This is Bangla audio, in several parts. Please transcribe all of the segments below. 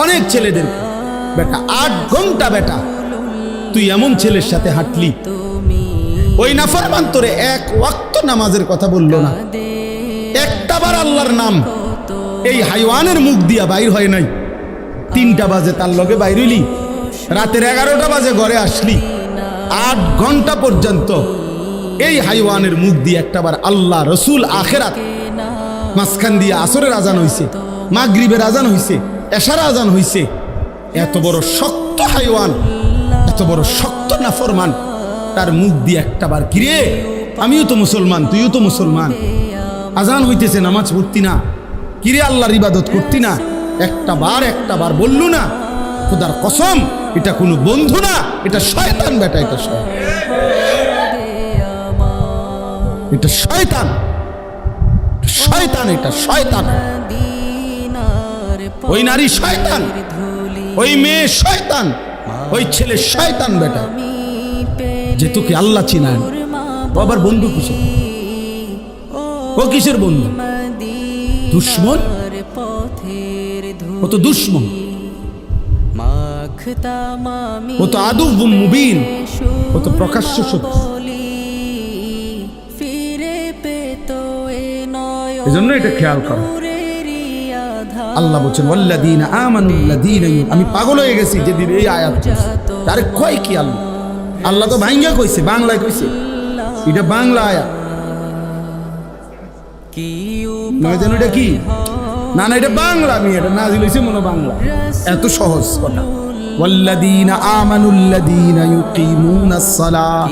অনেক ছেলেদের বেটা 8 ঘন্টা বেটা তুই এমন ছেলের সাথে হাঁটলি, ওই নাফরমান তোরে এক ওয়াক্ত নামাজের কথা বললো না, একটাবার আল্লাহর নাম এই হাইওয়ানের মুখ দিয়া বাইর হয় নাই। 3টা বাজে তার লগে বাইর হইলি, রাতের 11টা বাজে ঘরে আসলি, 8 ঘন্টা পর্যন্ত এই হাইওয়ানের মুখ দিয়ে একটাবার আল্লাহ রসুল আখেরাত, মাঝখান দিয়ে আসরের আজান হইছে, মাগরিবের আজান হইছে, এশার আজান হইছে। এত বড় শক্ত হাইওয়ান, এত বড় শক্ত নাফরমান, তার মুখ দিয়ে একটাবার কিরে আমিও তো মুসলমান, তুইও তো মুসলমান, আজান হইতেছে নামাজ পড়তি না, কিরে আল্লাহর ইবাদত করতি না, একটাবার বললু না? খোদার কসম এটা কোনো বন্ধু না, এটা শয়তান বেটা, এটা শয়তান, এটা শয়তান, শয়তান, এটা শয়তান। ওই নারী শয়তান, ওই মেয়ে শয়তান, ওই ছেলে শয়তান বেটা, যে তোকে আল্লাহ চিনায়। ও আবার বন্ধু কিসের? ও কিসের বন্ধু? দুশ্মন, ও তো দুশ্মন, ও তো আদুউম মুবিন, ও তো প্রকাশ্য শত্রু। এজন্য এটা খেয়াল করো। আল্লাহ বলছেন ওয়াল্লাযীনা আমানুল্লাযীনা, আমি পাগল হয়ে গেছি যেদিন এই আয়াত। আরে কয় কি আল্লাহ? আল্লাহ তো ভাঙ্গা কইছে, বাংলায় কইছে, এটা বাংলা আয়াত নয় যেন। এটা কি? না না, এটা বাংলা, আমি এটা নাজিল হইছে মনে বাংলা। এত সহজ কথা। ওয়াল্লাযীনা আমানুল্লাযীনা ইউকিমুনাস সালাহ,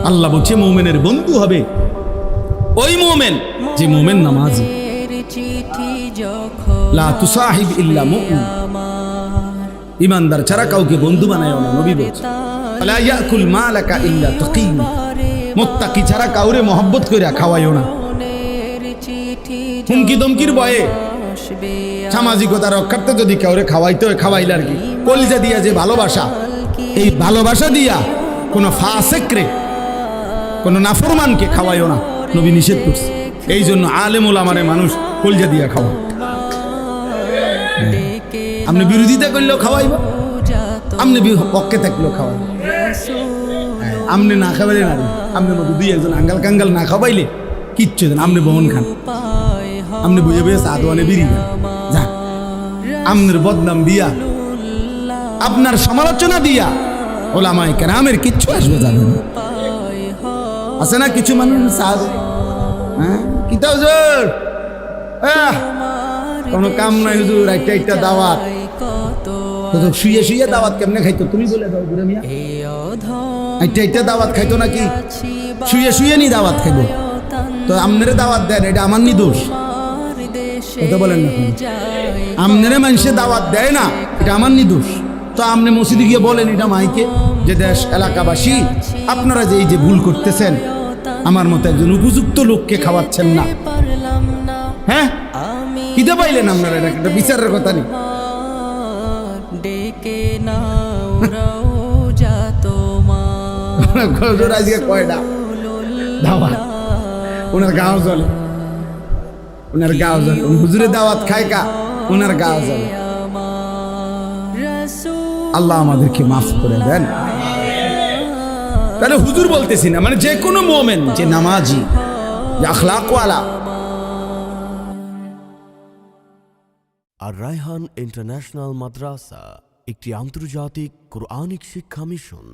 আল্লাহ বলছে মুমিনের বন্ধু হবে ওই মুমিন যে মুমিন নামাজি। লা তুসাহিব ইল্লা মুমিন, ঈমানদার ছাড়া কাউকে বন্ধু বানায়ও না। নবী বলেছে লা ইয়াকুল মালাকা ইল্লা তাকী, মুত্তাকি ছাড়া কাউরে মহব্বত কইরা খাওয়াইও না। হুমকি দমকির ভয়ে সামাজিকতা রক্ষার্থে যদি কাউরে খাওয়াইতে হয় খাওয়াইলে আর কি, কলিজা দিয়া যে ভালোবাসা, এই ভালোবাসা দিয়া কোনো ফাসিকরে, কোনো নাফরমানকে খাওয়াইও না, নবী নিষেধ করছে। এই জন্য আলেম ওলামারে মানুষ কলিজা দিয়া খাওয়া। আপনি বিরোধিতা করলেও খাওয়াইব, আপনি পক্ষে থাকলেও খাওয়াইব। আপনি না খাওয়াইলে না, আপনার মতো 2-1 আঙ্গাল কাঙ্গাল না খাওয়াইলে কিচ্ছু দেন, আপনি বহন খান, আপনি বইয়ে বইয়ে সাদওয়ানে বিড়ি খান। যা আপনার বদনাম দিয়া, আপনার সমালোচনা দিয়া ওলামায়ে কেরামের কিচ্ছু আসবে যাবে না। আছে না কিছু মানুষ সাদ, হ্যাঁ কিতা হুজুর, কোনো কাম নাই হুজুর, একটা দাওয়াত, তো শুয়ে শুয়ে দাওয়াত কেমনে খাইতো তুমি বলে দাও বুড়া মিয়া। একটা দাওয়াত খাইতো নাকি? শুয়ে শুয়ে নি দাওয়াত খাইবো? তো আমনেরে দাওয়াত দেন, এটা আমার নি দোষ? কথা বলেন না, আমনেরে মানুষে দাওয়াত দেয় না, এটা আমার নি দোষ? তো আপনি মসজিদে গিয়ে বলেন এটা মাইকে যে দেশ এলাকাবাসী আপনারা যে এই যে ভুল করতেছেন, আমার মতো একজন উপযুক্ত লোককে খাওয়াচ্ছেন না। হ্যাঁ কিতে পাইলেন আপনারা? এটা একটা বিচারের কথা নেই। আজকে কয়টা দাওয়াত ওনার গাঁও চলে, ওনার গাঁও চলে, হুজুরে দাওয়াত খায় কা, ওনার গাঁও চলে। আল্লাহ আমাদেরকে মাফ করে দেন। তাহলে হুজুর বলতেছি না, মানে যে কোনো মুমিন যে নামাজি, যে আখলাকওয়ালা। আর রায়হান ইন্টারন্যাশনাল মাদ্রাসা একটি আন্তর্জাতিক কোরআনিক শিক্ষা মিশন।